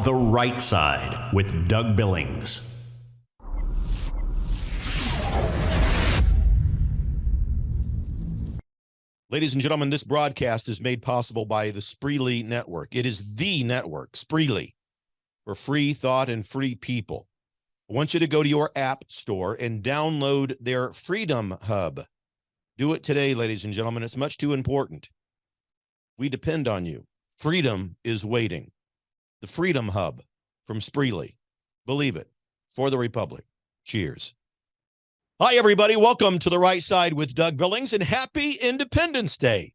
The Right Side with Doug Billings. Ladies and gentlemen, this broadcast is made possible by the Spreely Network. It is the network, Spreely, for free thought and free people. I want you to go to your app store and download their Freedom Hub. Do it today, ladies and gentlemen. It's much too important. We depend on you. Freedom is waiting. The Freedom Hub from Spreely. Believe it. For the Republic. Cheers. Hi, everybody. Welcome to The Right Side with Doug Billings, and happy Independence Day.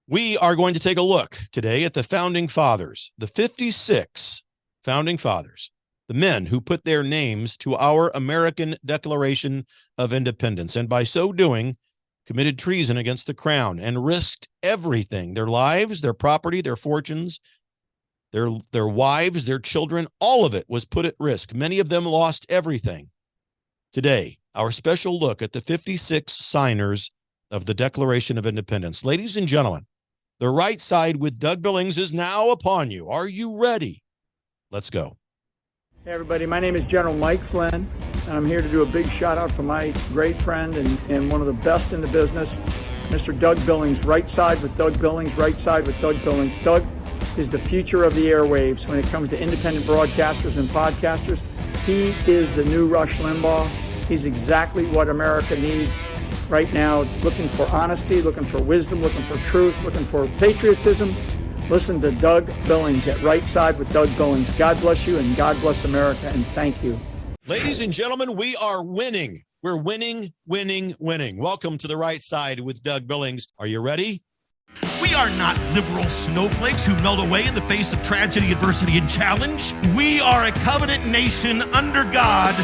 We are going to take a look today at the Founding Fathers, the 56 Founding Fathers, the men who put their names to our American Declaration of Independence, and by so doing, committed treason against the crown and risked everything, their lives, their property, their fortunes, their wives, their children, all of it was put at risk. Many of them lost everything. Today, our special look at the 56 signers of the Declaration of Independence. Ladies and gentlemen, The Right Side with Doug Billings is now upon you. Are you ready? Let's go. Hey everybody, my name is General Mike Flynn, and I'm here to do a big shout out for my great friend and one of the best in the business, Mr. Doug Billings. Right Side with Doug Billings, Right Side with Doug Billings. Doug is the future of the airwaves when it comes to independent broadcasters and podcasters. He is the new Rush Limbaugh. He's exactly what America needs right now, looking for honesty, looking for wisdom, looking for truth, looking for patriotism. Listen to Doug Billings at Right Side with Doug Billings. God bless you and God bless America, and thank you. Ladies and gentlemen, we are winning. We're winning, winning, winning. Welcome to The Right Side with Doug Billings. Are you ready? We are not liberal snowflakes who melt away in the face of tragedy, adversity, and challenge. We are a covenant nation under God,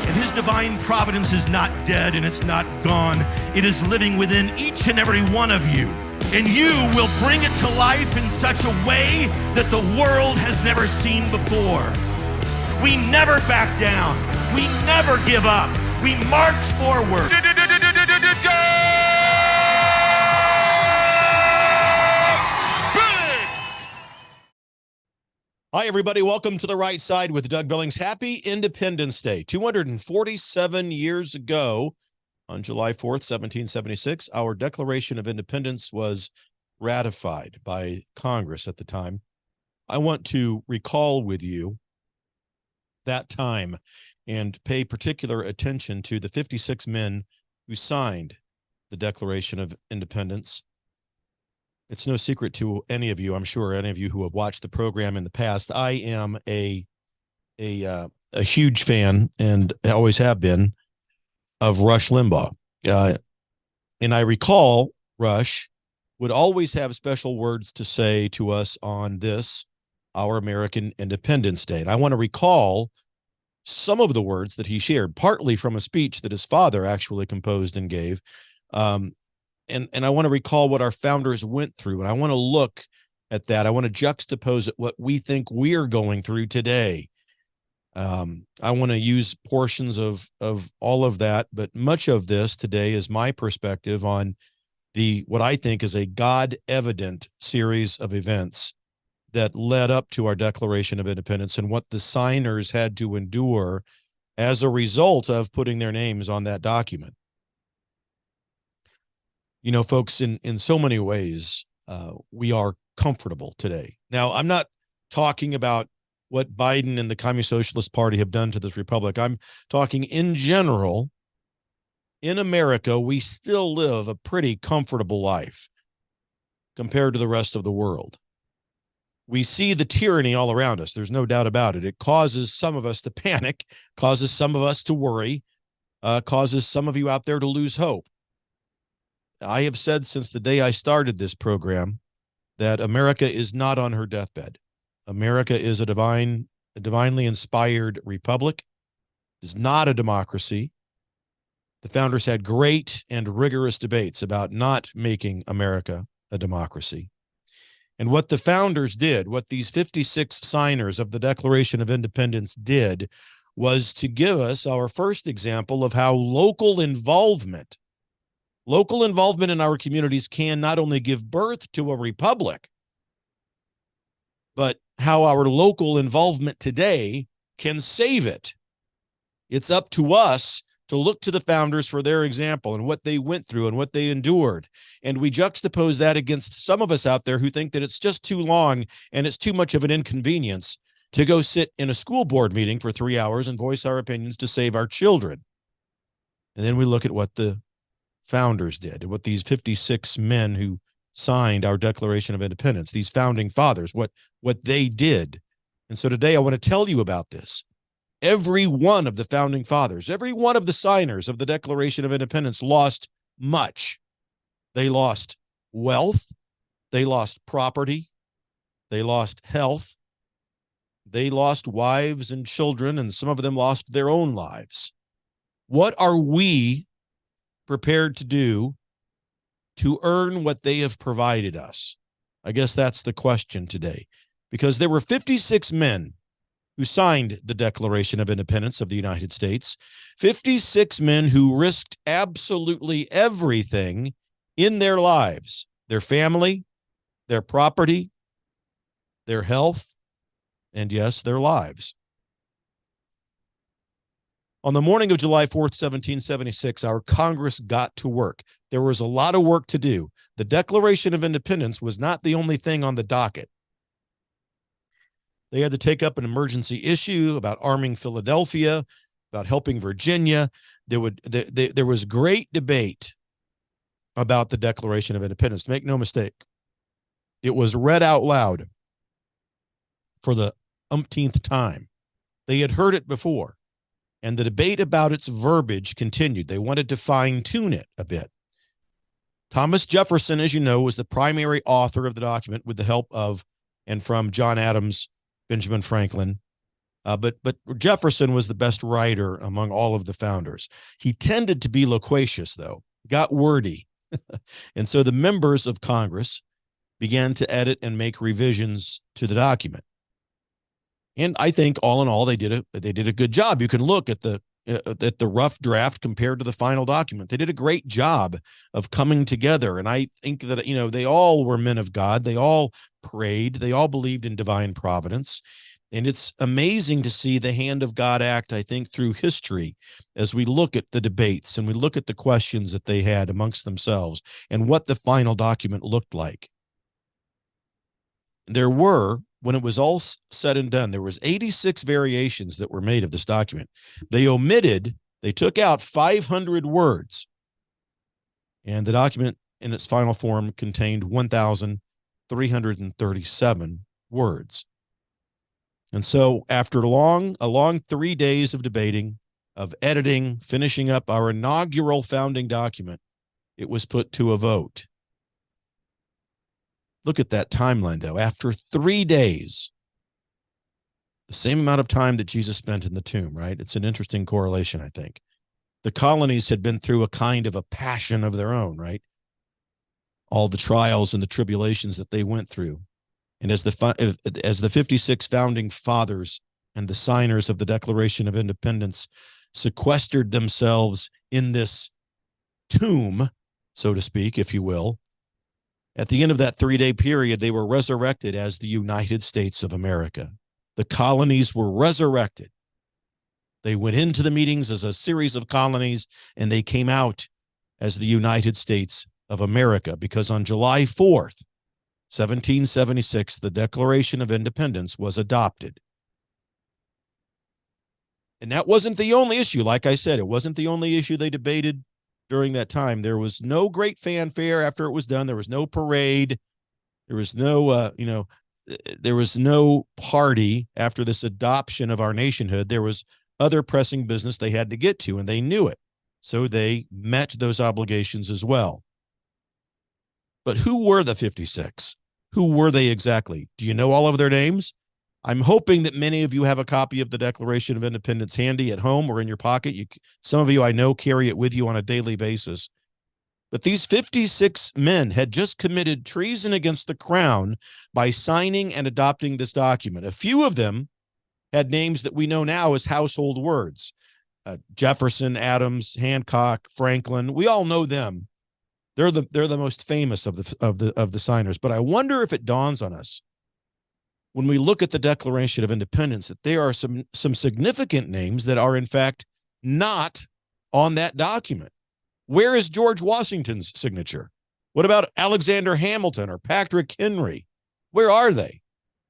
and His divine providence is not dead and it's not gone. It is living within each and every one of you. And you will bring it to life in such a way that the world has never seen before. We never back down. We never give up. We march forward. Hi, everybody. Welcome to The Right Side with Doug Billings. Happy Independence Day. 247 years ago, on July 4th, 1776, our Declaration of Independence was ratified by Congress at the time. I want to recall with you that time and pay particular attention to the 56 men who signed the Declaration of Independence. It's no secret to any of you, I'm sure, any of you who have watched the program in the past. I am a huge fan, and always have been, of Rush Limbaugh. And I recall Rush would always have special words to say to us on this, our American Independence Day. And I want to recall some of the words that he shared, partly from a speech that his father actually composed and gave. And I want to recall what our founders went through. And I want to look at that. I want to juxtapose it, what we think we're going through today. I want to use portions of all of that, but much of this today is my perspective on what I think is a God-evident series of events that led up to our Declaration of Independence and what the signers had to endure as a result of putting their names on that document. You know, folks, in so many ways, we are comfortable today. Now, I'm not talking about what Biden and the Communist Socialist Party have done to this republic. I'm talking in general. In America, we still live a pretty comfortable life compared to the rest of the world. We see the tyranny all around us. There's no doubt about it. It causes some of us to panic, causes some of us to worry, causes some of you out there to lose hope. I have said since the day I started this program that America is not on her deathbed. America is a divinely inspired republic. It is not a democracy. The founders had great and rigorous debates about not making America a democracy. And what the founders did, what these 56 signers of the Declaration of Independence did, was to give us our first example of how local involvement in our communities can not only give birth to a republic, but how our local involvement today can save it. It's up to us to look to the founders for their example and what they went through and what they endured. And we juxtapose that against some of us out there who think that it's just too long and it's too much of an inconvenience to go sit in a school board meeting for 3 hours and voice our opinions to save our children. And then we look at what the founders did, what these 56 men who signed our Declaration of Independence, these founding fathers, what they did. And so today I want to tell you about this. Every one of the founding fathers, every one of the signers of the Declaration of Independence lost much. They lost wealth, they lost property, they lost health, they lost wives and children, and some of them lost their own lives. What are we prepared to do to earn what they have provided us? I guess that's the question today, because there were 56 men who signed the Declaration of Independence of the United States, 56 men who risked absolutely everything in their lives, their family, their property, their health, and yes, their lives. On the morning of July 4th, 1776, our Congress got to work. There was a lot of work to do. The Declaration of Independence was not the only thing on the docket. They had to take up an emergency issue about arming Philadelphia, about helping Virginia. There was great debate about the Declaration of Independence. Make no mistake. It was read out loud for the umpteenth time. They had heard it before, and the debate about its verbiage continued. They wanted to fine-tune it a bit. Thomas Jefferson, as you know, was the primary author of the document with the help of and from John Adams, Benjamin Franklin. But Jefferson was the best writer among all of the founders. He tended to be loquacious, though, got wordy. And so the members of Congress began to edit and make revisions to the document. And I think all in all, they did a good job. You can look at the rough draft compared to the final document. They did a great job of coming together. And I think that, they all were men of God. They all prayed. They all believed in divine providence. And it's amazing to see the hand of God act, I think, through history as we look at the debates and we look at the questions that they had amongst themselves and what the final document looked like. There were, when it was all said and done, there was 86 variations that were made of this document. They took out 500 words, and the document in its final form contained 1,337 words. And so after a long 3 days of debating, of editing, finishing up our inaugural founding document, it was put to a vote. Look at that timeline, though. After 3 days, the same amount of time that Jesus spent in the tomb, right? It's an interesting correlation, I think. The colonies had been through a kind of a passion of their own, right? All the trials and the tribulations that they went through. And as the 56 founding fathers and the signers of the Declaration of Independence sequestered themselves in this tomb, so to speak, if you will, at the end of that 3-day period, they were resurrected as the United States of America. The colonies were resurrected. They went into the meetings as a series of colonies, and they came out as the United States of America, because on July 4th, 1776, the Declaration of Independence was adopted. And that wasn't the only issue. Like I said, it wasn't the only issue they debated during that time. There was no great fanfare after it was done. There was no parade. There was no, there was no party after this adoption of our nationhood. There was other pressing business they had to get to, and they knew it. So they met those obligations as well. But who were the 56? Who were they exactly? Do you know all of their names? I'm hoping that many of you have a copy of the Declaration of Independence handy at home or in your pocket. Some of you I know carry it with you on a daily basis. But these 56 men had just committed treason against the crown by signing and adopting this document. A few of them had names that we know now as household words. Jefferson, Adams, Hancock, Franklin. We all know them. They're the most famous of the signers. But I wonder if it dawns on us when we look at the Declaration of Independence, that there are some significant names that are, in fact, not on that document. Where is George Washington's signature? What about Alexander Hamilton or Patrick Henry? Where are they?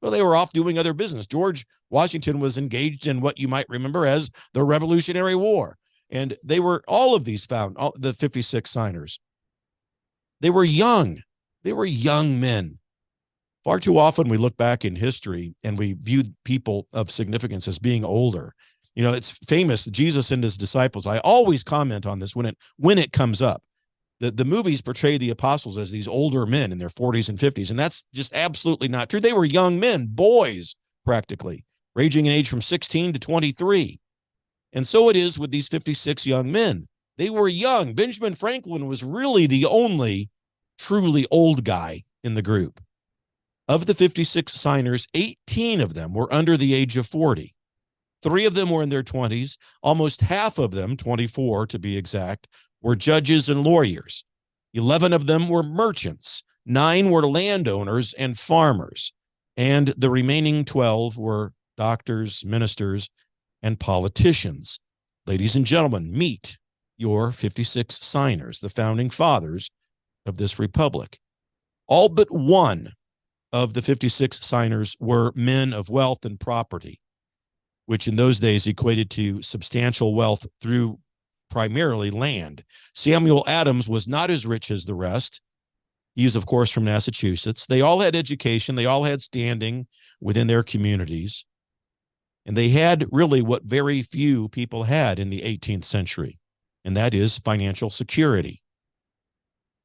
Well, they were off doing other business. George Washington was engaged in what you might remember as the Revolutionary War. And they were, all of these found, all, the 56 signers, they were young. They were young men. Far too often we look back in history and we view people of significance as being older. You know, it's famous, Jesus and his disciples. I always comment on this when it comes up. The movies portray the apostles as these older men in their 40s and 50s, and that's just absolutely not true. They were young men, boys, practically, ranging in age from 16 to 23. And so it is with these 56 young men. They were young. Benjamin Franklin was really the only truly old guy in the group. Of the 56 signers, 18 of them were under the age of 40. 3 of them were in their 20s. Almost half of them, 24 to be exact, were judges and lawyers. 11 of them were merchants. 9 were landowners and farmers. And the remaining 12 were doctors, ministers, and politicians. Ladies and gentlemen, meet your 56 signers, the founding fathers of this republic. All but one of the 56 signers were men of wealth and property, which in those days equated to substantial wealth through primarily land. Samuel Adams was not as rich as the rest. He is, of course, from Massachusetts. They all had education. They all had standing within their communities. And they had really what very few people had in the 18th century, and that is financial security.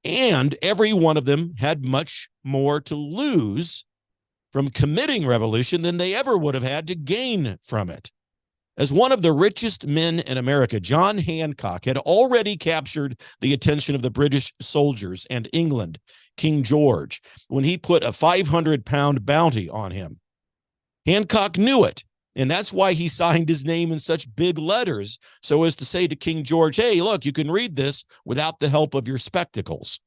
And every one of them had much more to lose from committing revolution than they ever would have had to gain from it. As one of the richest men in America, John Hancock had already captured the attention of the British soldiers and England, King George, when he put a 500-pound bounty on him. Hancock knew it, and that's why he signed his name in such big letters, so as to say to King George, hey, look, you can read this without the help of your spectacles.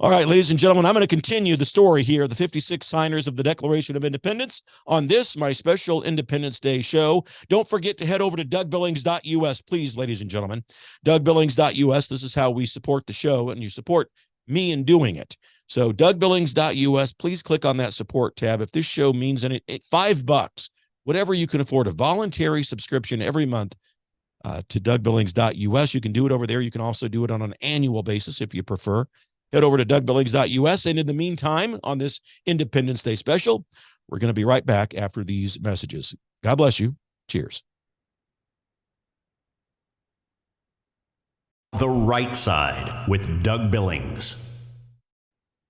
All right, ladies and gentlemen, I'm going to continue the story here, the 56 signers of the Declaration of Independence, on this, my special Independence Day show. Don't forget to head over to DougBillings.us, please, ladies and gentlemen. DougBillings.us, this is how we support the show, and you support me in doing it. So DougBillings.us, please click on that support tab. If this show means anything, $5, whatever you can afford, a voluntary subscription every month to DougBillings.us. You can do it over there. You can also do it on an annual basis if you prefer. Head over to DougBillings.us. And in the meantime, on this Independence Day special, we're going to be right back after these messages. God bless you. Cheers. The Right Side with Doug Billings.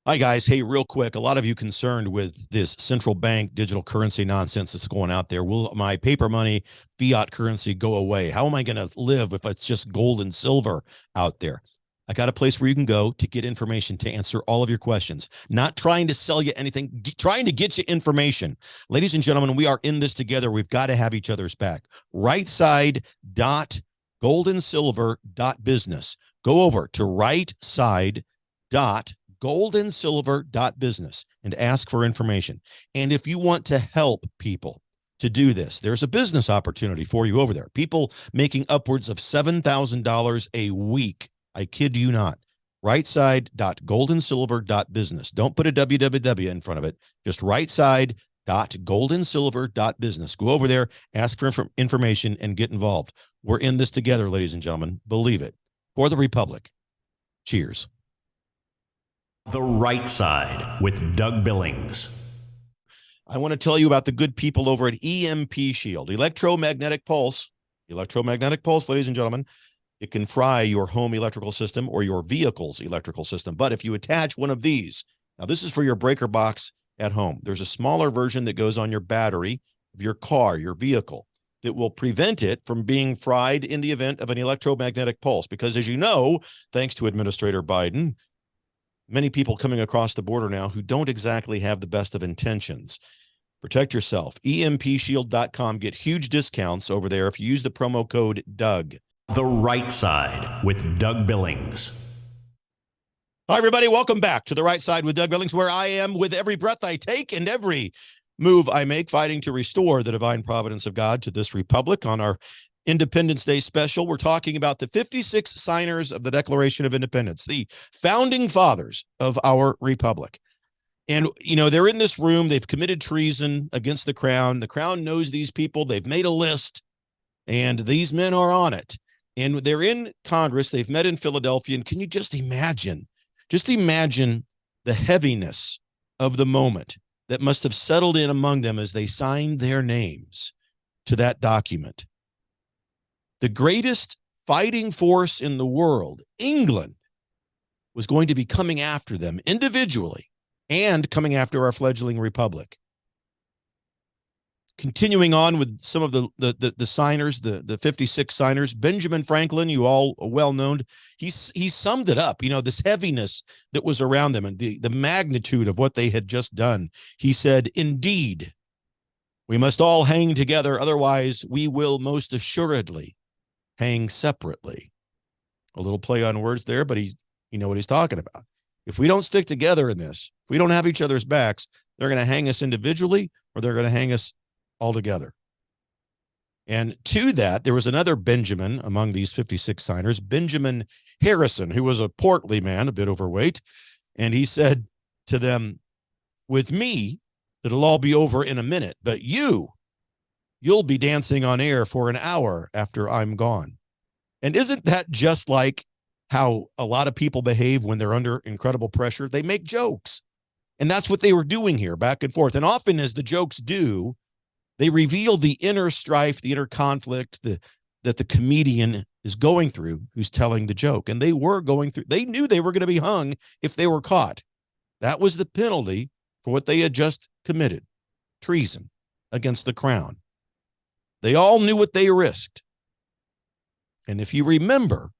Hi, guys. Hey, real quick, a lot of you concerned with this central bank digital currency nonsense that's going out there. Will my paper money, fiat currency go away? How am I going to live if it's just gold and silver out there? I got a place where you can go to get information to answer all of your questions. Not trying to sell you anything, trying to get you information. Ladies and gentlemen, we are in this together. We've got to have each other's back. rightside.goldandsilver.business. Go over to rightside.goldandsilver.business and ask for information. And if you want to help people to do this, there's a business opportunity for you over there. People making upwards of $7,000 a week. I kid you not. rightside.goldandsilver.business. Don't put a www in front of it. Just rightside.goldandsilver.business. Go over there, ask for information, and get involved. We're in this together, ladies and gentlemen. Believe it. For the Republic. Cheers. The Right Side with Doug Billings. I want to tell you about the good people over at EMP Shield. Electromagnetic pulse. Electromagnetic pulse, ladies and gentlemen. It can fry your home electrical system or your vehicle's electrical system. But if you attach one of these, now this is for your breaker box at home. There's a smaller version that goes on your battery of your car, your vehicle, that will prevent it from being fried in the event of an electromagnetic pulse. Because as you know, thanks to Administrator Biden, many people coming across the border now who don't exactly have the best of intentions. Protect yourself. EMPshield.com. Get huge discounts over there if you use the promo code DOUG. The Right Side with Doug Billings. Hi, everybody. Welcome back to The Right Side with Doug Billings, where I am with every breath I take and every move I make, fighting to restore the divine providence of God to this republic. On our Independence Day special, we're talking about the 56 signers of the Declaration of Independence, the founding fathers of our republic. And, you know, they're in this room. They've committed treason against the crown. The crown knows these people. They've made a list, and these men are on it. And they're in Congress. They've met in Philadelphia. And can you just imagine the heaviness of the moment that must have settled in among them as they signed their names to that document? The greatest fighting force in the world, England, was going to be coming after them individually and coming after our fledgling republic. Continuing on with some of the signers, the 56 signers, Benjamin Franklin, you all well known, he summed it up, you know, this heaviness that was around them and the magnitude of what they had just done. He said, "Indeed, we must all hang together, otherwise we will most assuredly hang separately." A little play on words there, but you know what he's talking about. If we don't stick together in this, if we don't have each other's backs, they're going to hang us individually or they're going to hang us all together. And to that, there was another Benjamin among these 56 signers, Benjamin Harrison, who was a portly man, a bit overweight. And he said to them, "With me, it'll all be over in a minute, but you'll be dancing on air for an hour after I'm gone." And isn't that just like how a lot of people behave when they're under incredible pressure? They make jokes. And that's what they were doing here, back and forth. And often, as the jokes do, they reveal the inner strife, the inner conflict that the comedian is going through who's telling the joke. And they were going through, they knew they were going to be hung if they were caught. That was the penalty for what they had just committed, treason against the crown. They all knew what they risked. And if you remember,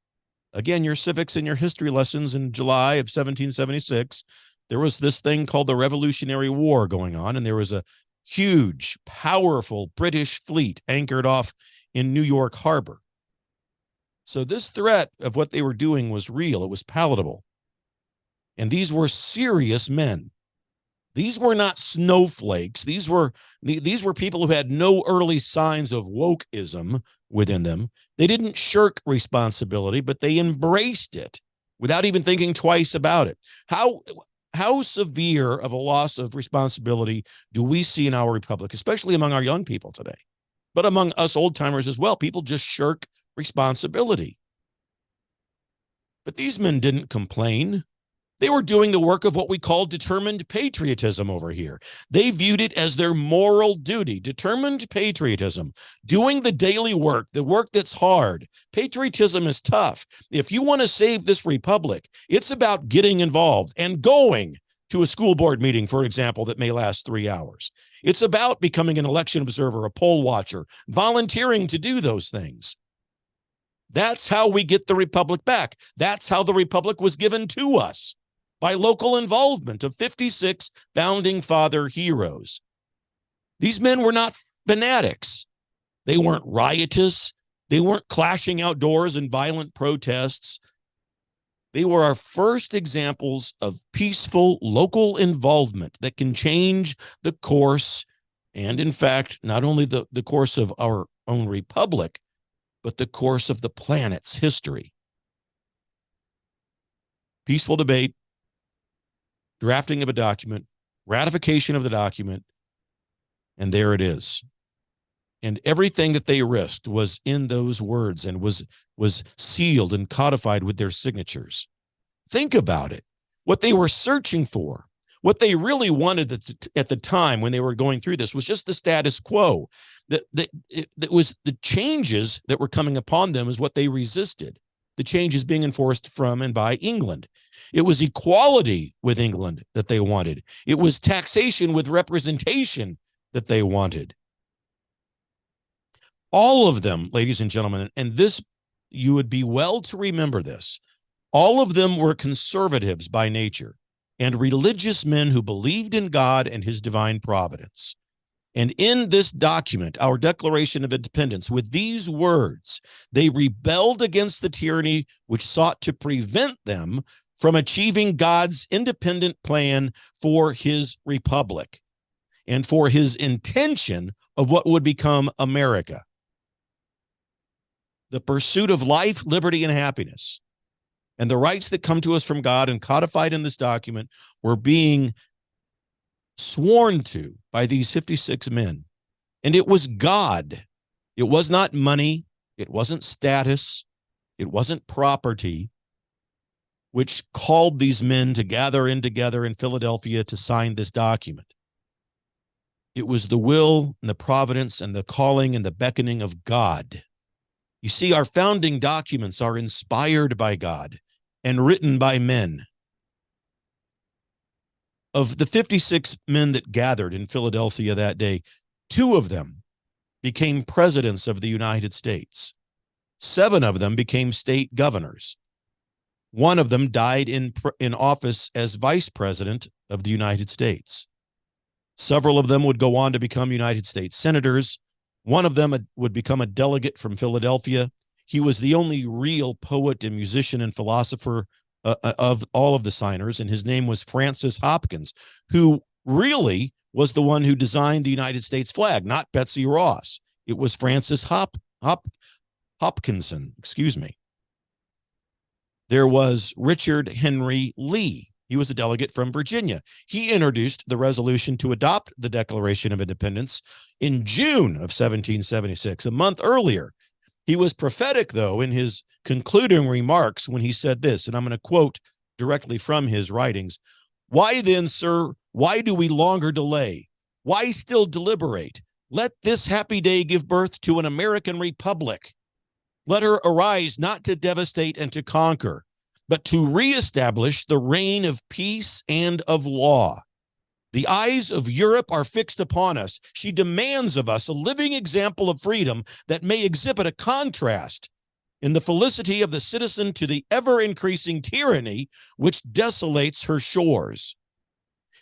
again, your civics and your history lessons in July of 1776, there was this thing called the Revolutionary War going on, and there was a huge, powerful British fleet anchored off in New York Harbor. So this threat of what they were doing was real. It was palatable. And these were serious men. These were not snowflakes. These were people who had no early signs of wokeism within them. They didn't shirk responsibility, but they embraced it without even thinking twice about it. How severe of a loss of responsibility do we see in our republic, especially among our young people today, but among us old timers as well? People just shirk responsibility. But these men didn't complain. They were doing the work of what we call determined patriotism over here. They viewed it as their moral duty, determined patriotism, doing the daily work, the work that's hard. Patriotism is tough. If you want to save this republic, it's about getting involved and going to a school board meeting, for example, that may last 3 hours. It's about becoming an election observer, a poll watcher, volunteering to do those things. That's how we get the republic back. That's how the republic was given to us, by local involvement of 56 founding father heroes. These men were not fanatics. They weren't riotous. They weren't clashing outdoors in violent protests. They were our first examples of peaceful local involvement that can change the course, and in fact, not only the course of our own republic, but the course of the planet's history. Peaceful debate, drafting of a document, ratification of the document, and there it is. And everything that they risked was in those words and was sealed and codified with their signatures. Think about it. What they were searching for, what they really wanted at the time when they were going through this, was just the status quo. It was the changes that were coming upon them is what they resisted. The changes being enforced from and by England. It was equality with England that they wanted. It was taxation with representation that they wanted. All of them, ladies and gentlemen, and this, you would be well to remember this, all of them were conservatives by nature and religious men who believed in God and his divine providence. And in this document, our Declaration of Independence, with these words, they rebelled against the tyranny which sought to prevent them from achieving God's independent plan for his republic and for his intention of what would become America. The pursuit of life, liberty, and happiness, and the rights that come to us from God and codified in this document were being sworn to by these 56 men. And it was God. It was not money. It wasn't status. It wasn't property, which called these men to gather in together in Philadelphia to sign this document. It was the will and the providence and the calling and the beckoning of God. You see, our founding documents are inspired by God and written by men. Of the 56 men that gathered in Philadelphia that day, 2 of them became presidents of the United States. 7 of them became state governors. 1 of them died in office as vice president of the United States. Several of them would go on to become United States senators. 1 of them would become a delegate from Philadelphia. He was the only real poet and musician and philosopher of all of the signers, and his name was Francis Hopkins, who really was the one who designed the United States flag, not Betsy Ross. It was Francis Hopkinson, excuse me. There was Richard Henry Lee. He was a delegate from Virginia. He introduced the resolution to adopt the Declaration of Independence in June of 1776, a month earlier. He was prophetic, though, in his concluding remarks when he said this, and I'm going to quote directly from his writings. "Why then, sir, why do we longer delay? Why still deliberate? Let this happy day give birth to an American republic. Let her arise not to devastate and to conquer, but to reestablish the reign of peace and of law. The eyes of Europe are fixed upon us. She demands of us a living example of freedom that may exhibit a contrast in the felicity of the citizen to the ever-increasing tyranny which desolates her shores.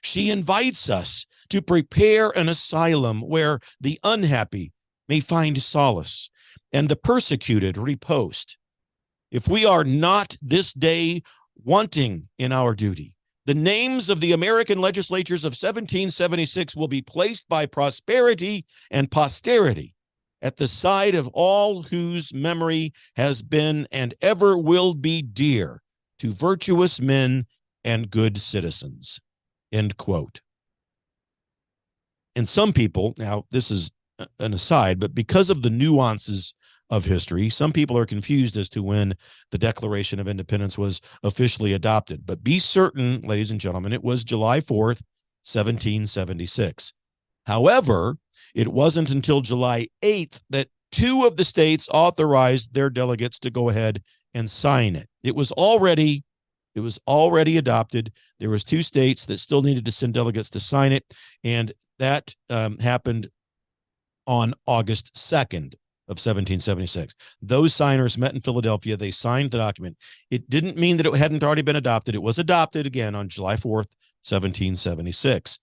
She invites us to prepare an asylum where the unhappy may find solace and the persecuted riposte. If we are not this day wanting in our duty, the names of the American legislatures of 1776 will be placed by prosperity and posterity at the side of all whose memory has been and ever will be dear to virtuous men and good citizens." End quote. And some people, now this is an aside, but because of the nuances of history, some people are confused as to when the Declaration of Independence was officially adopted. But be certain, ladies and gentlemen, it was July 4th, 1776. However, it wasn't until July 8th that 2 of the states authorized their delegates to go ahead and sign it. It was already adopted. There was 2 states that still needed to send delegates to sign it, and that happened on August 2nd. Of 1776. Those signers met in Philadelphia. They signed the document. It didn't mean that it hadn't already been adopted. It was adopted again on July 4th, 1776.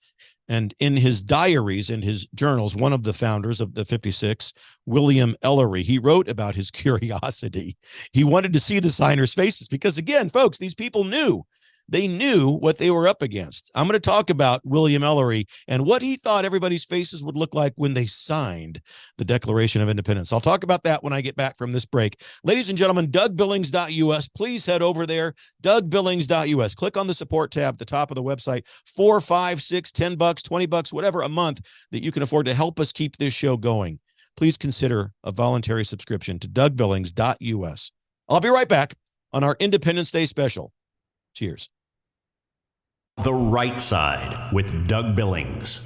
And in his diaries and his journals, one of the founders of the 56, William Ellery, he wrote about his curiosity. He wanted to see the signers' faces because, again, folks, these people knew. They knew what they were up against. I'm going to talk about William Ellery and what he thought everybody's faces would look like when they signed the Declaration of Independence. I'll talk about that when I get back from this break. Ladies and gentlemen, DougBillings.us. Please head over there, DougBillings.us. Click on the support tab at the top of the website. $4, $5, $6, $10, $20, whatever a month that you can afford to help us keep this show going. Please consider a voluntary subscription to DougBillings.us. I'll be right back on our Independence Day special. Cheers. The Right Side with Doug Billings.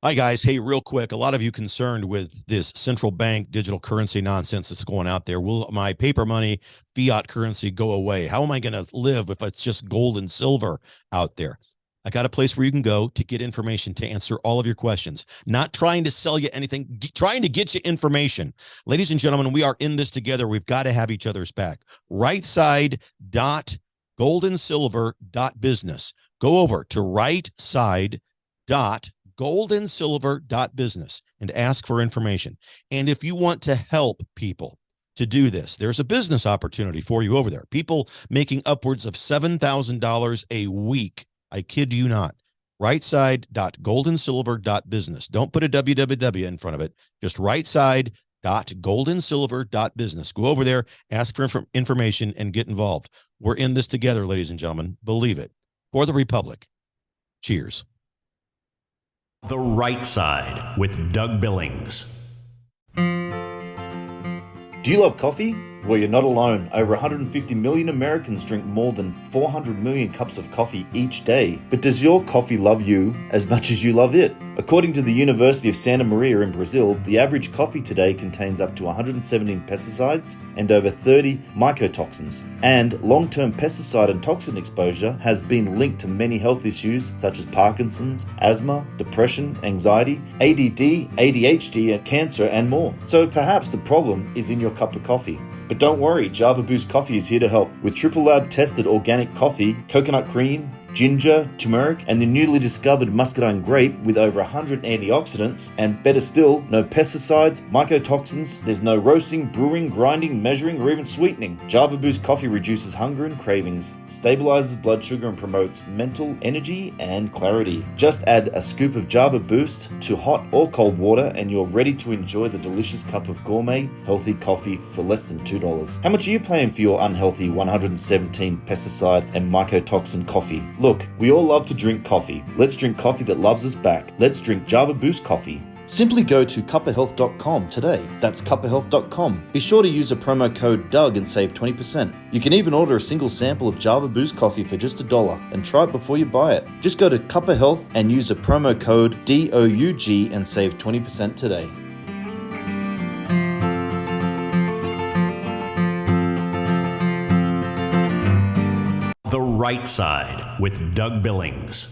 Hi, guys. Hey, real quick, a lot of you concerned with this central bank digital currency nonsense that's going out there. Will my paper money, fiat currency go away? How am I going to live if it's just gold and silver out there? I got a place where you can go to get information to answer all of your questions. Not trying to sell you anything, trying to get you information. Ladies and gentlemen, we are in this together. We've got to have each other's back. rightside.goldandsilver.business. Go over to rightside.goldandsilver.business and ask for information. And if you want to help people to do this. There's a business opportunity for you over there. People making upwards of $7,000 a week. I kid you not. rightside.goldandsilver.business. Don't put a www in front of it. Just rightside.goldandsilver.business. Go over there, ask for information, and get involved. We're in this together, ladies and gentlemen. Believe it. For the Republic. Cheers. The Right Side with Doug Billings. Do you love coffee? Well, you're not alone. Over 150 million Americans drink more than 400 million cups of coffee each day. But does your coffee love you as much as you love it? According to the University of Santa Maria in Brazil, the average coffee today contains up to 117 pesticides and over 30 mycotoxins. And long-term pesticide and toxin exposure has been linked to many health issues such as Parkinson's, asthma, depression, anxiety, ADD, ADHD, and cancer, and more. So perhaps the problem is in your cup of coffee. But don't worry, Java Boost Coffee is here to help. With Triple Lab tested organic coffee, coconut cream, ginger, turmeric, and the newly discovered muscadine grape with over 100 antioxidants, and better still, no pesticides, mycotoxins, there's no roasting, brewing, grinding, measuring, or even sweetening. Java Boost Coffee reduces hunger and cravings, stabilizes blood sugar, and promotes mental energy and clarity. Just add a scoop of Java Boost to hot or cold water and you're ready to enjoy the delicious cup of gourmet, healthy coffee for less than $2. How much are you paying for your unhealthy 117 pesticide and mycotoxin coffee? Look, we all love to drink coffee. Let's drink coffee that loves us back. Let's drink Java Boost Coffee. Simply go to cuppahealth.com today. That's cuppahealth.com. Be sure to use a promo code DOUG and save 20%. You can even order a single sample of Java Boost Coffee for just $1 and try it before you buy it. Just go to Cuppa Health and use a promo code DOUG and save 20% today. The Right Side with Doug Billings.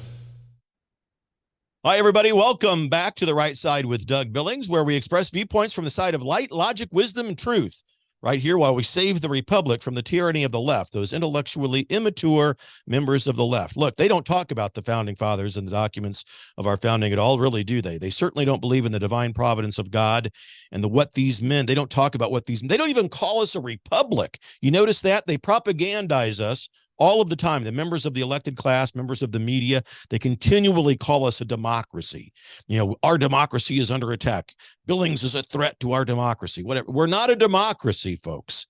Hi, everybody. Welcome back to The Right Side with Doug Billings, where we express viewpoints from the side of light, logic, wisdom, and truth. Right here, while we save the republic from the tyranny of the left, those intellectually immature members of the left. Look, they don't talk about the founding fathers and the documents of our founding at all, really, do they? They certainly don't believe in the divine providence of God and what these men, they don't talk about what these, they don't even call us a republic. You notice that? They propagandize us all of the time. The members of the elected class, members of the media, they continually call us a democracy. You know, our democracy is under attack. Billings is a threat to our democracy. Whatever. We're not a democracy, folks.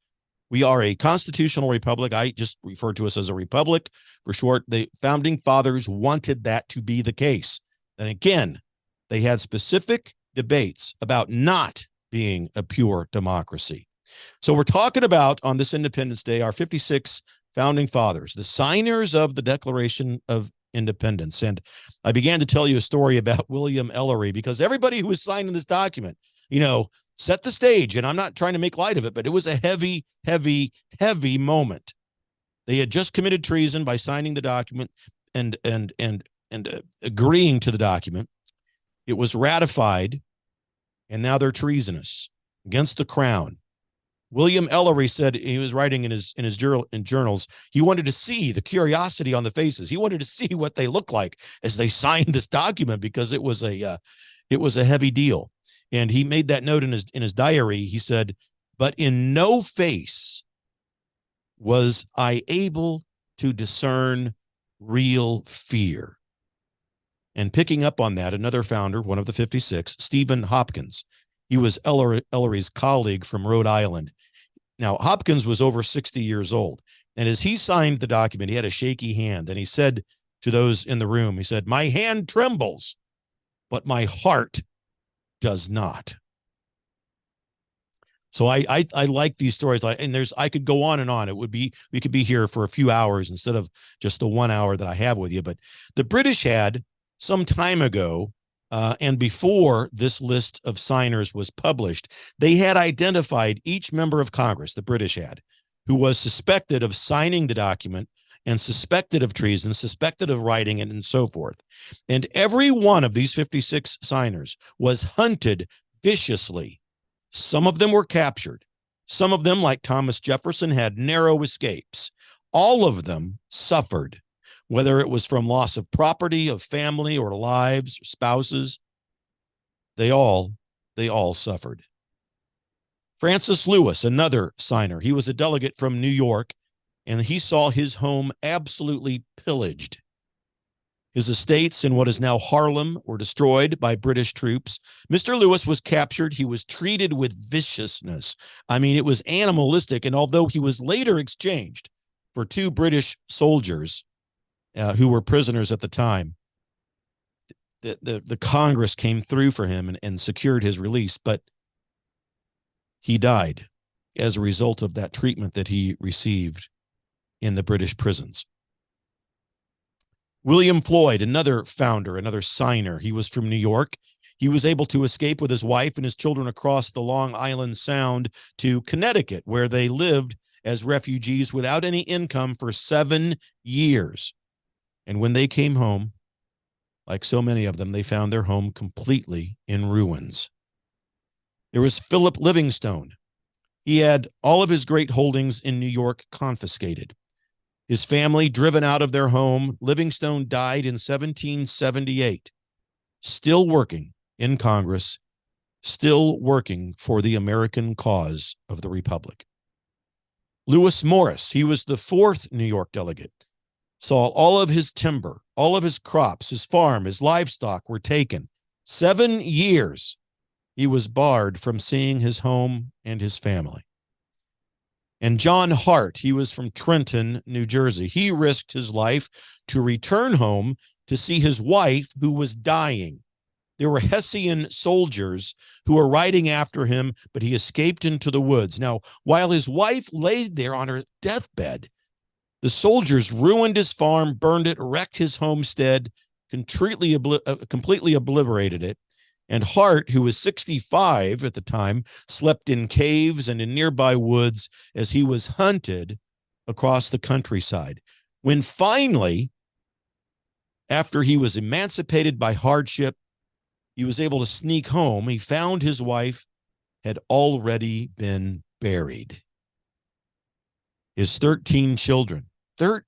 We are a constitutional republic. I just refer to us as a republic for short. The founding fathers wanted that to be the case. And again, they had specific debates about not being a pure democracy. So we're talking about, on this Independence Day, our 56 founding fathers, the signers of the Declaration of Independence. And I began to tell you a story about William Ellery, because everybody who was signing this document, you know, set the stage. And I'm not trying to make light of it, but it was a heavy, heavy, heavy moment. They had just committed treason by signing the document and agreeing to the document. It was ratified, and now they're treasonous against the crown. William Ellery said, he was writing in his journals, he wanted to see the curiosity on the faces. He wanted to see what they look like as they signed this document, because it was a heavy deal. And he made that note in his diary. He said, "But in no face was I able to discern real fear." And picking up on that, another founder, one of the 56, Stephen Hopkins, he was Ellery's colleague from Rhode Island. Now, Hopkins was over 60 years old. And as he signed the document, he had a shaky hand. And he said to those in the room, he said, "My hand trembles, but my heart does not." So I like these stories. And I could go on and on. We could be here for a few hours instead of just the 1 hour that I have with you. But the British had, some time ago, and before this list of signers was published, they had identified each member of Congress, the British had, who was suspected of signing the document and suspected of treason, suspected of writing it, and so forth. And every one of these 56 signers was hunted viciously. Some of them were captured. Some of them, like Thomas Jefferson, had narrow escapes. All of them suffered, whether it was from loss of property, of family, or lives, or spouses. They all suffered. Francis Lewis, another signer. He was a delegate from New York, and he saw his home absolutely pillaged. His estates in what is now Harlem were destroyed by British troops. Mr. Lewis was captured. He was treated with viciousness. I mean, it was animalistic. And although he was later exchanged for two British soldiers who were prisoners at the time, the Congress came through for him and secured his release. But he died as a result of that treatment that he received in the British prisons. William Floyd, another founder, another signer. He was from New York. He was able to escape with his wife and his children across the Long Island Sound to Connecticut, where they lived as refugees without any income for 7 years. And when they came home, like so many of them, they found their home completely in ruins. There was Philip Livingstone. He had all of his great holdings in New York confiscated. His family driven out of their home. Livingstone died in 1778, still working in Congress, still working for the American cause of the Republic. Lewis Morris, he was the fourth New York delegate, saw all of his timber, all of his crops, his farm, his livestock were taken. 7 years he was barred from seeing his home and his family. And John Hart, he was from Trenton, New Jersey. He risked his life to return home to see his wife, who was dying. There were Hessian soldiers who were riding after him, but he escaped into the woods. Now, while his wife lay there on her deathbed, the soldiers ruined his farm, burned it, wrecked his homestead, completely obliterated it. And Hart, who was 65 at the time, slept in caves and in nearby woods as he was hunted across the countryside. When finally, after he was emancipated by hardship, he was able to sneak home, he found his wife had already been buried. His 13 children had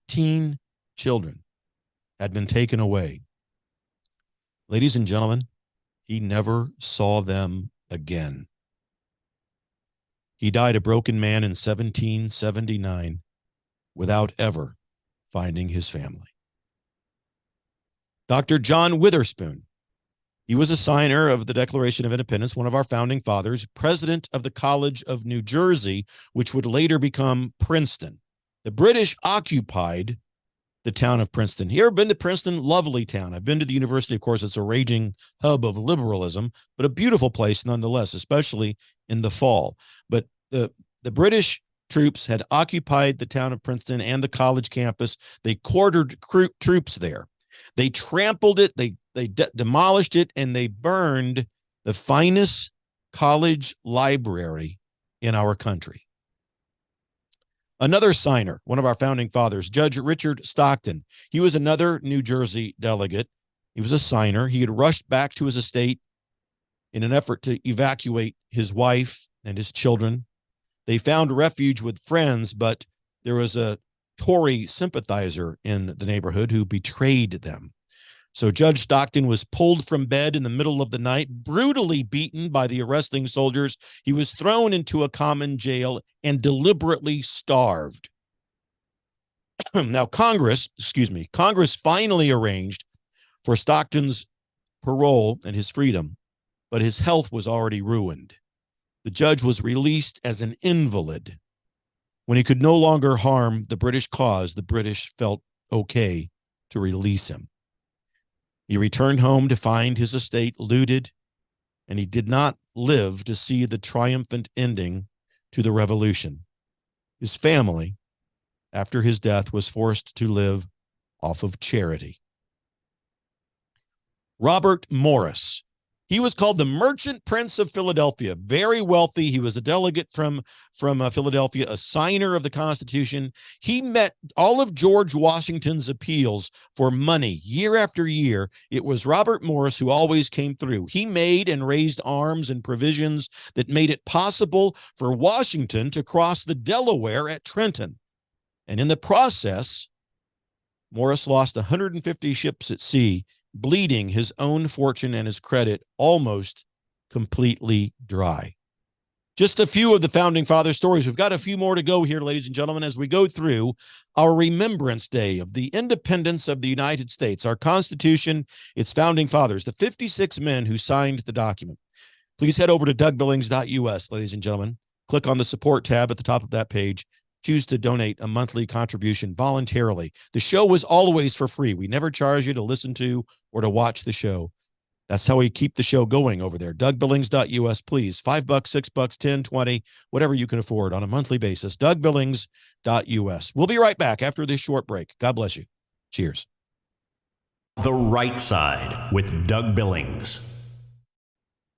been taken away. Ladies and gentlemen, he never saw them again. He died a broken man in 1779 without ever finding his family. Dr. John Witherspoon, he was a signer of the Declaration of Independence, one of our founding fathers, president of the College of New Jersey, which would later become Princeton. The British occupied the town of Princeton. You ever been to Princeton? Lovely town. I've been to the university. Of course, it's a raging hub of liberalism, but a beautiful place nonetheless, especially in the fall. But the British troops had occupied the town of Princeton and the college campus. They quartered troops there. They trampled it. They demolished it, and they burned the finest college library in our country. Another signer, one of our founding fathers, Judge Richard Stockton. He was another New Jersey delegate. He was a signer. He had rushed back to his estate in an effort to evacuate his wife and his children. They found refuge with friends, but there was a Tory sympathizer in the neighborhood who betrayed them. So Judge Stockton was pulled from bed in the middle of the night, brutally beaten by the arresting soldiers. He was thrown into a common jail and deliberately starved. Now, Congress finally arranged for Stockton's parole and his freedom, but his health was already ruined. The judge was released as an invalid. When he could no longer harm the British cause, the British felt okay to release him. He returned home to find his estate looted, and he did not live to see the triumphant ending to the revolution. His family, after his death, was forced to live off of charity. Robert Morris. He was called the Merchant Prince of Philadelphia, very wealthy. He was a delegate from Philadelphia, a signer of the Constitution. He met all of George Washington's appeals for money year after year. It was Robert Morris who always came through. He made and raised arms and provisions that made it possible for Washington to cross the Delaware at Trenton. And in the process, Morris lost 150 ships at sea, bleeding his own fortune and his credit almost completely dry. Just a few of the founding father stories. We've got a few more to go here, ladies and gentlemen, as we go through our Remembrance Day of the independence of the United States, our Constitution, its founding fathers, the 56 men who signed the document. Please head over to DougBillings.us, ladies and gentlemen. Click on the support tab at the top of that page. Choose to donate a monthly contribution voluntarily. The show is always for free. We never charge you to listen to or to watch the show. That's how we keep the show going over there. DougBillings.us, please. $5, $6, 10, 20, whatever you can afford on a monthly basis. DougBillings.us. We'll be right back after this short break. God bless you. Cheers. The Right Side with Doug Billings.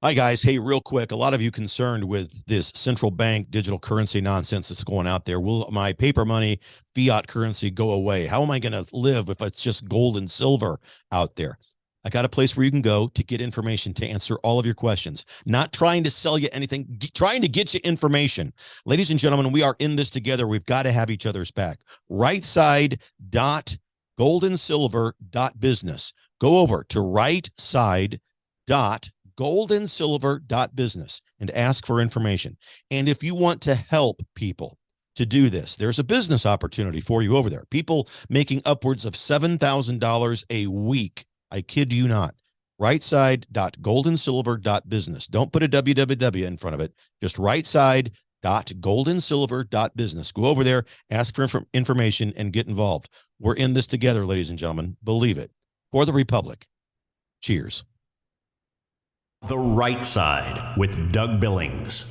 Hi, guys. Hey, real quick, a lot of you concerned with this central bank digital currency nonsense that's going out there. Will my paper money, fiat currency go away? How am I going to live if it's just gold and silver out there? I got a place where you can go to get information to answer all of your questions. Not trying to sell you anything, trying to get you information. Ladies and gentlemen, we are in this together. We've got to have each other's back. rightside.goldandsilver.business. Go over to rightside.goldandsilver.business and ask for information. And if you want to help people to do this, there's a business opportunity for you over there. People making upwards of $7,000 a week. I kid you not. rightside.goldandsilver.business. Don't put a www in front of it. Just rightside.goldandsilver.business. Go over there, ask for information, and get involved. We're in this together, ladies and gentlemen. Believe it. For the Republic. Cheers. The Right Side with Doug Billings.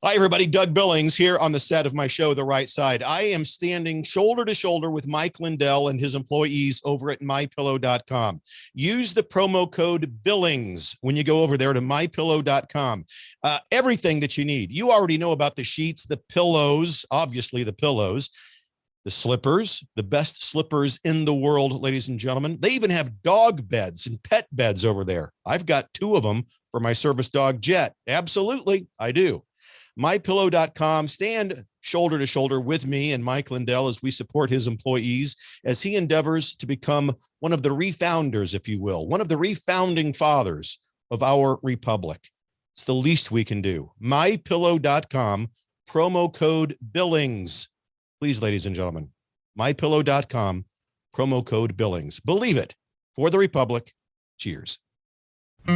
Hi, everybody. Doug Billings here on the set of my show, The Right Side. I am standing shoulder to shoulder with Mike Lindell and his employees over at MyPillow.com. Use the promo code Billings when you go over there to MyPillow.com. Everything that you need. You already know about the sheets, the pillows, obviously the pillows, the slippers, the best slippers in the world, ladies and gentlemen. They even have dog beds and pet beds over there. I've got 2 of them for my service dog, Jet. Absolutely, I do. MyPillow.com. Stand shoulder to shoulder with me and Mike Lindell as we support his employees as he endeavors to become one of the refounders, if you will, one of the refounding fathers of our republic. It's the least we can do. MyPillow.com, promo code Billings. Please, ladies and gentlemen, MyPillow.com, promo code Billings. Believe it. For the Republic. Cheers. Do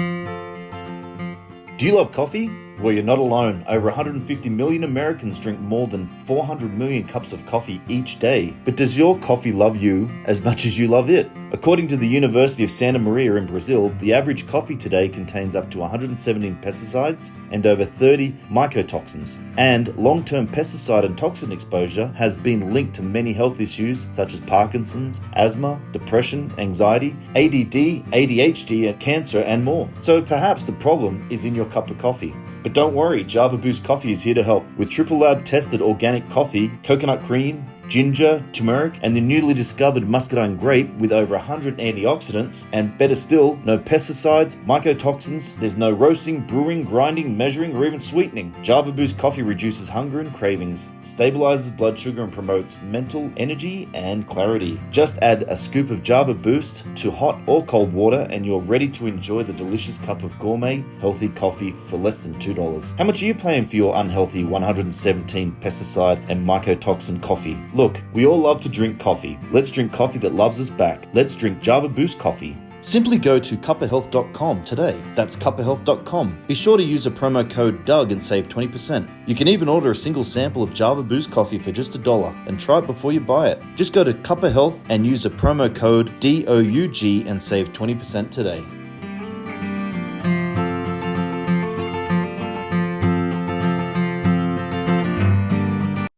you love coffee? Well, you're not alone. Over 150 million Americans drink more than 400 million cups of coffee each day. But does your coffee love you as much as you love it? According to the University of Santa Maria in Brazil, the average coffee today contains up to 117 pesticides and over 30 mycotoxins. And long-term pesticide and toxin exposure has been linked to many health issues such as Parkinson's, asthma, depression, anxiety, ADD, ADHD, and cancer, and more. So perhaps the problem is in your cup of coffee. But don't worry, Java Boost Coffee is here to help. With Triple Lab tested organic coffee, coconut cream, ginger, turmeric, and the newly discovered muscadine grape with over 100 antioxidants, and better still, no pesticides, mycotoxins, there's no roasting, brewing, grinding, measuring, or even sweetening. Java Boost Coffee reduces hunger and cravings, stabilizes blood sugar, and promotes mental energy and clarity. Just add a scoop of Java Boost to hot or cold water and you're ready to enjoy the delicious cup of gourmet, healthy coffee for less than $2. How much are you paying for your unhealthy 117 pesticide and mycotoxin coffee? Look, we all love to drink coffee. Let's drink coffee that loves us back. Let's drink Java Boost Coffee. Simply go to cuppahealth.com today. That's cuppahealth.com. Be sure to use the promo code Doug and save 20%. You can even order a single sample of Java Boost Coffee for just $1 and try it before you buy it. Just go to Cuppa Health and use the promo code DOUG and save 20% today.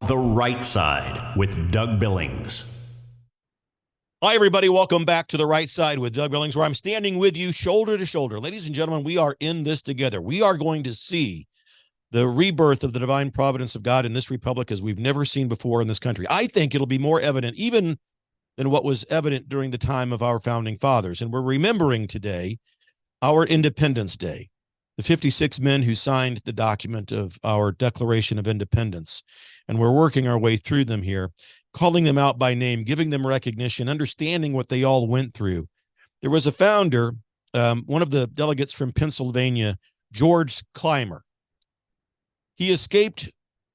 The Right Side with Doug Billings. Hi, everybody. Welcome back to The Right Side with Doug Billings, where I'm standing with you shoulder to shoulder. Ladies and gentlemen, we are in this together. We are going to see the rebirth of the divine providence of God in this republic as we've never seen before in this country. I think it'll be more evident even than what was evident during the time of our founding fathers. And we're remembering today our Independence Day, the 56 men who signed the document of our Declaration of Independence. And we're working our way through them here, calling them out by name, giving them recognition, understanding what they all went through. There was a founder, one of the delegates from Pennsylvania, George Clymer. He escaped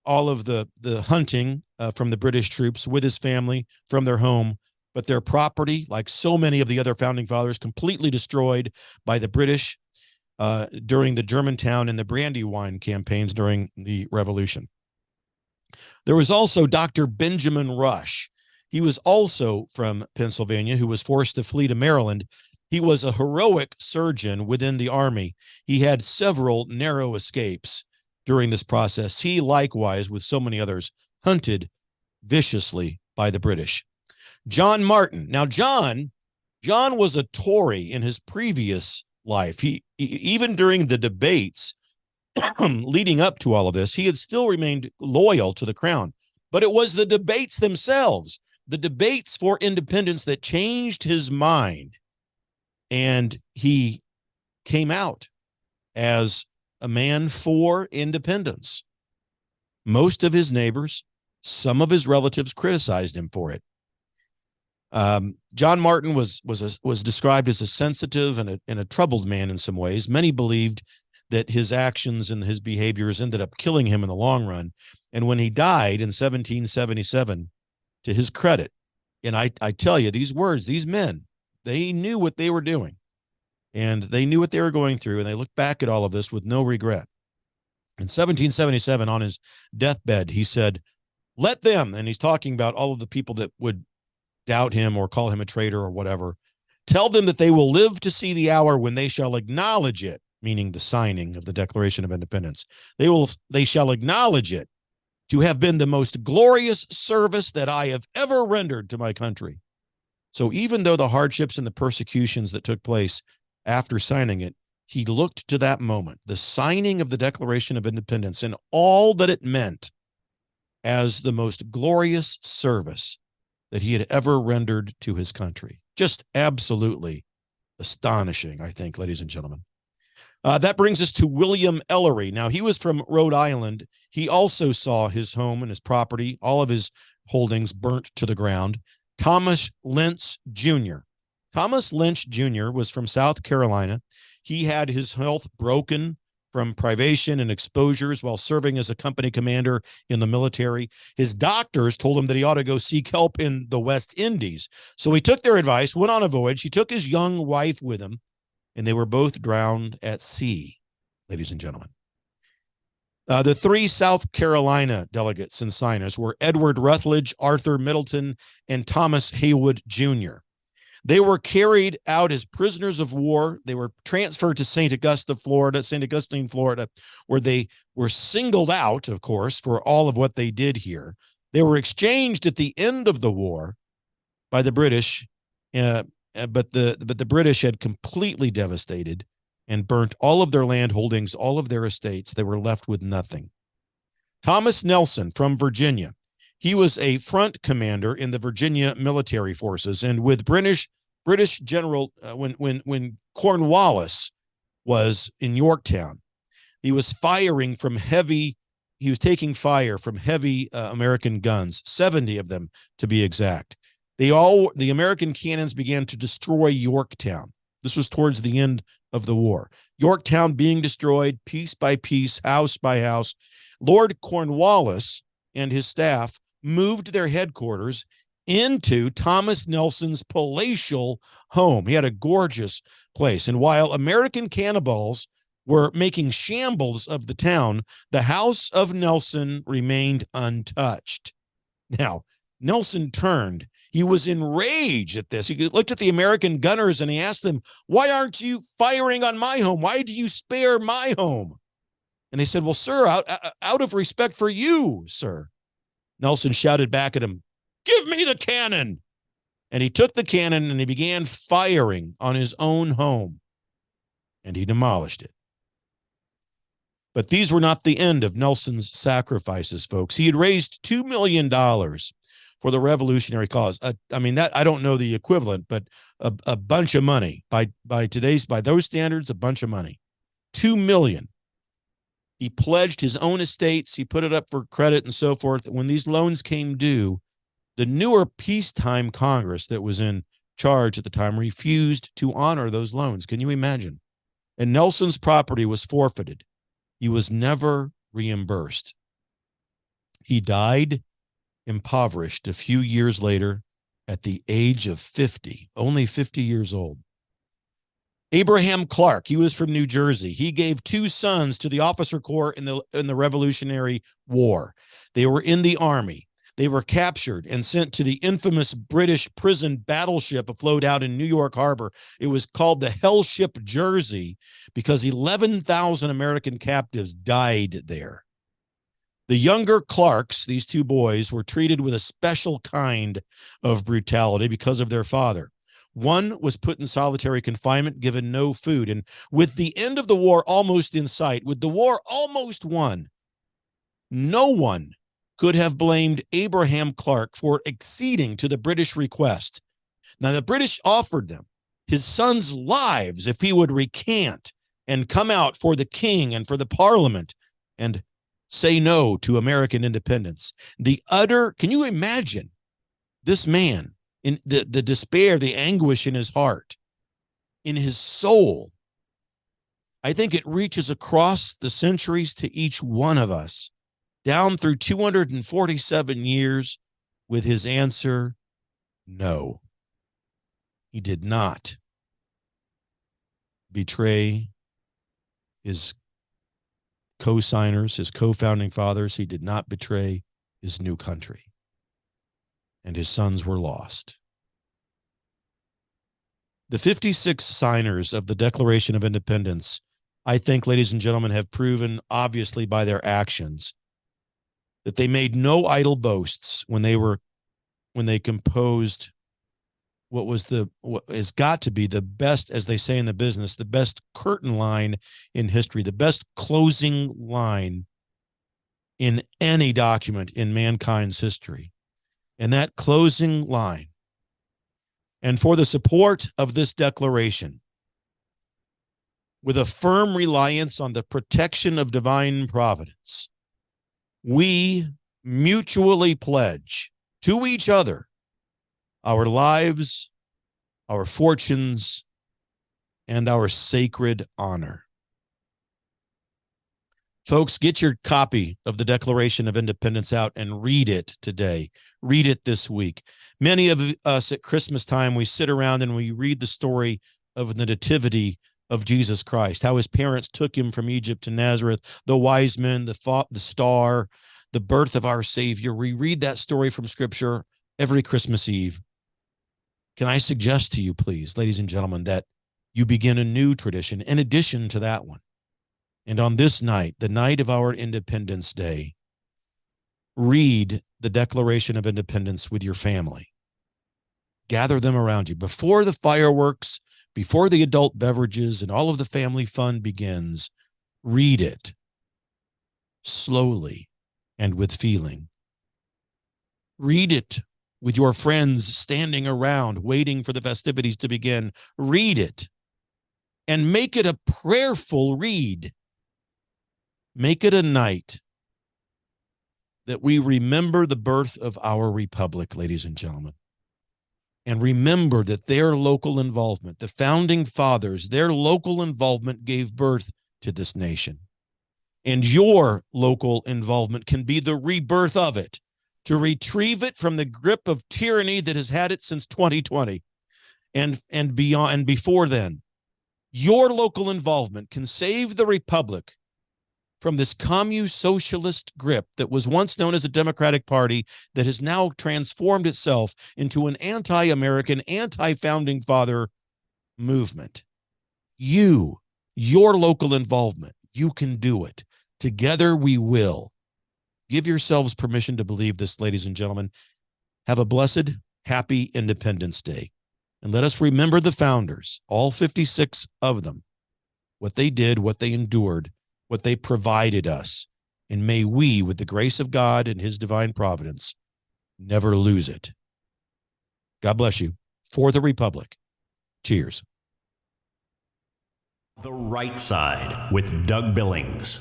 all of the hunting from the British troops with his family from their home, but their property, like so many of the other founding fathers, completely destroyed by the British during the Germantown and the Brandywine campaigns during the Revolution. There was also Dr. Benjamin Rush. He was also from Pennsylvania, who was forced to flee to Maryland. He was a heroic surgeon within the Army. He had several narrow escapes during this process. He likewise, with so many others, hunted viciously by the British. John Martin. Now, John was a Tory in his previous life. He even during the debates leading up to all of this, he had still remained loyal to the crown. But it was the debates themselves, the debates for independence, that changed his mind. And he came out as a man for independence. Most of his neighbors, some of his relatives criticized him for it. John Martin was described as a sensitive and a troubled man in some ways. Many believed that his actions and his behaviors ended up killing him in the long run. And when he died in 1777, to his credit, and I tell you, these words, these men, they knew what they were doing, and they knew what they were going through, and they looked back at all of this with no regret. In 1777, on his deathbed, he said, "Let them," and he's talking about all of the people that would doubt him or call him a traitor or whatever, "tell them that they will live to see the hour when they shall acknowledge it," meaning the signing of the Declaration of Independence. They shall acknowledge it to have been the most glorious service that I have ever rendered to my country. So even though the hardships and the persecutions that took place after signing it, he looked to that moment, the signing of the Declaration of Independence, and all that it meant, as the most glorious service that he had ever rendered to his country. Just absolutely astonishing, I think, ladies and gentlemen. That brings us to William Ellery. Now, he was from Rhode Island. He also saw his home and his property, all of his holdings, burnt to the ground. Thomas Lynch Jr. Thomas Lynch Jr. was from South Carolina. He had his health broken from privation and exposures while serving as a company commander in the military. His doctors told him that he ought to go seek help in the West Indies. So he took their advice, went on a voyage. He took his young wife with him, and they were both drowned at sea, ladies and gentlemen. The three South Carolina delegates and signers were Edward Rutledge, Arthur Middleton, and Thomas Haywood Jr. They were carried out as prisoners of war. They were transferred to St. Augustine, Florida, where they were singled out, of course, for all of what they did here. They were exchanged at the end of the war by the British, but the British had completely devastated and burnt all of their land holdings, all of their estates. They were left with nothing. Thomas Nelson from Virginia. He was a front commander in the Virginia military forces, and with British General when Cornwallis was in Yorktown, he was taking fire from heavy American guns, 70 of them to be exact. The American cannons began to destroy Yorktown. This was towards the end of the war. Yorktown being destroyed piece by piece, house by house. Lord Cornwallis and his staff moved their headquarters into Thomas Nelson's palatial home. He had a gorgeous place. And while American cannibals were making shambles of the town, the house of Nelson remained untouched. Now, Nelson turned. He was enraged at this. He looked at the American gunners and he asked them, "Why aren't you firing on my home? Why do you spare my home?" And they said, "Well, sir, out of respect for you, sir." Nelson shouted back at him, "Give me the cannon." And he took the cannon and he began firing on his own home, and he demolished it. But these were not the end of Nelson's sacrifices, folks. He had raised $2 million for the revolutionary cause. I don't know the equivalent, but a bunch of money by those standards, a bunch of money. $2 million. He pledged his own estates. He put it up for credit and so forth. When these loans came due, the newer peacetime Congress that was in charge at the time refused to honor those loans. Can you imagine? And Nelson's property was forfeited. He was never reimbursed. He died impoverished a few years later at the age of 50, only 50 years old. Abraham Clark, he was from New Jersey. He gave 2 sons to the officer corps in the Revolutionary War. They were in the army. They were captured and sent to the infamous British prison battleship afloat out in New York Harbor. It was called the Hell Ship Jersey because 11,000 American captives died there. The younger Clarks, these 2 boys, were treated with a special kind of brutality because of their father. One was put in solitary confinement, given no food. And with the end of the war almost in sight, with the war almost won, no one could have blamed Abraham Clark for acceding to the British request. Now, the British offered them his sons' lives if he would recant and come out for the king and for the parliament and say no to American independence. Can you imagine this man in the despair, the anguish in his heart, in his soul? I think it reaches across the centuries to each one of us, down through 247 years with his answer, no. He did not betray his co-signers, his co-founding fathers. He did not betray his new country. And his sons were lost. The 56 signers of the Declaration of Independence, I think, ladies and gentlemen, have proven, obviously by their actions, that they made no idle boasts when they composed what has got to be the best, as they say in the business, the best curtain line in history, the best closing line in any document in mankind's history. And that closing line, and for the support of this declaration, with a firm reliance on the protection of divine providence, we mutually pledge to each other our lives, our fortunes, and our sacred honor. Folks, get your copy of the Declaration of Independence out and read it today. Read it this week. Many of us at Christmas time, we sit around and we read the story of the nativity of Jesus Christ, how his parents took him from Egypt to Nazareth, the wise men, the star, the birth of our Savior. We read that story from Scripture every Christmas Eve. Can I suggest to you, please, ladies and gentlemen, that you begin a new tradition in addition to that one? And on this night, the night of our Independence Day, read the Declaration of Independence with your family. Gather them around you. Before the fireworks, before the adult beverages and all of the family fun begins, read it slowly and with feeling. Read it with your friends standing around waiting for the festivities to begin. Read it and make it a prayerful read. Make it a night that we remember the birth of our republic, ladies and gentlemen. And remember that their local involvement, the founding fathers, their local involvement gave birth to this nation. And your local involvement can be the rebirth of it, to retrieve it from the grip of tyranny that has had it since 2020 and beyond and before then. Your local involvement can save the republic from this commu-socialist grip that was once known as a Democratic Party that has now transformed itself into an anti-American, anti-founding father movement. Your local involvement, you can do it. Together we will. Give yourselves permission to believe this, ladies and gentlemen. Have a blessed, happy Independence Day. And let us remember the founders, all 56 of them, what they did, what they endured, what they provided us. And may we, with the grace of God and his divine providence, never lose it. God bless you. For the Republic. Cheers. The Right Side with Doug Billings.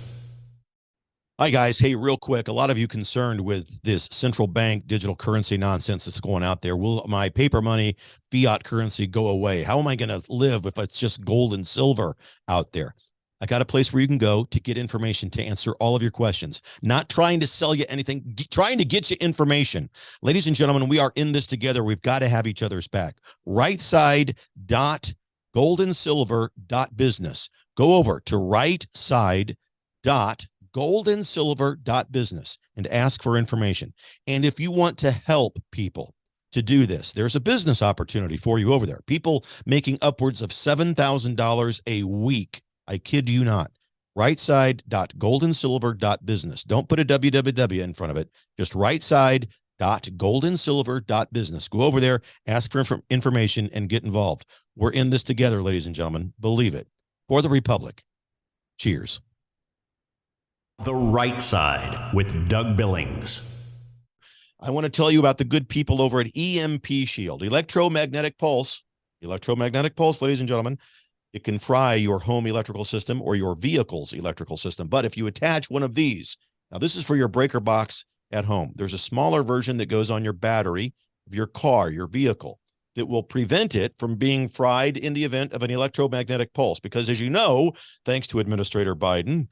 Hi, guys. Hey, real quick, a lot of you concerned with this central bank digital currency nonsense that's going out there. Will my paper money, fiat currency go away? How am I going to live if it's just gold and silver out there? I got a place where you can go to get information to answer all of your questions. Not trying to sell you anything, trying to get you information. Ladies and gentlemen, we are in this together. We've got to have each other's back. rightside.goldandsilver.business. Go over to rightside.goldandsilver.business and ask for information. And if you want to help people to do this, there's a business opportunity for you over there. People making upwards of $7,000 a week. I kid you not. rightside.goldandsilver.business. Don't put a www in front of it. Just rightside.goldandsilver.business. Go over there, ask for information, and get involved. We're in this together, ladies and gentlemen. Believe it. For the Republic. Cheers. The Right Side with Doug Billings. I want to tell you about the good people over at EMP Shield. Electromagnetic pulse, ladies and gentlemen. It can fry your home electrical system or your vehicle's electrical system. But if you attach one of these, now this is for your breaker box at home. There's a smaller version that goes on your battery of your car, your vehicle, that will prevent it from being fried in the event of an electromagnetic pulse. Because as you know, thanks to Administrator Biden,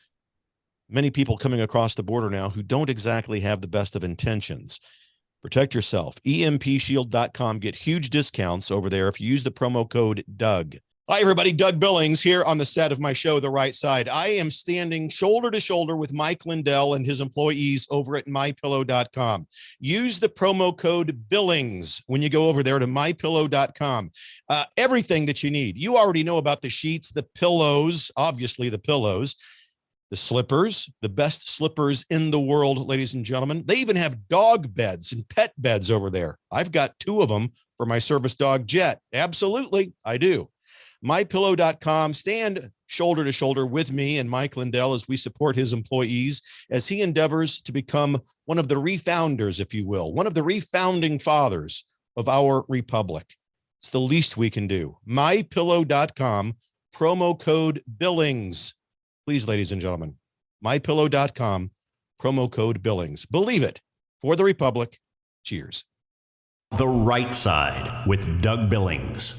many people coming across the border now who don't exactly have the best of intentions. Protect yourself. EMPshield.com. Get huge discounts over there if you use the promo code Doug. Hi, everybody. Doug Billings here on the set of my show, The Right Side. I am standing shoulder to shoulder with Mike Lindell and his employees over at MyPillow.com. Use the promo code Billings when you go over there to MyPillow.com. Everything that you need. You already know about the sheets, the pillows, obviously the pillows, the slippers, the best slippers in the world, ladies and gentlemen. They even have dog beds and pet beds over there. I've got 2 of them for my service dog, Jet. Absolutely, I do. MyPillow.com. Stand shoulder to shoulder with me and Mike Lindell as we support his employees as he endeavors to become one of the refounders, if you will, one of the refounding fathers of our republic. It's the least we can do. MyPillow.com, promo code Billings. Please, ladies and gentlemen, MyPillow.com, promo code Billings. Believe it. For the Republic. Cheers. The Right Side with Doug Billings.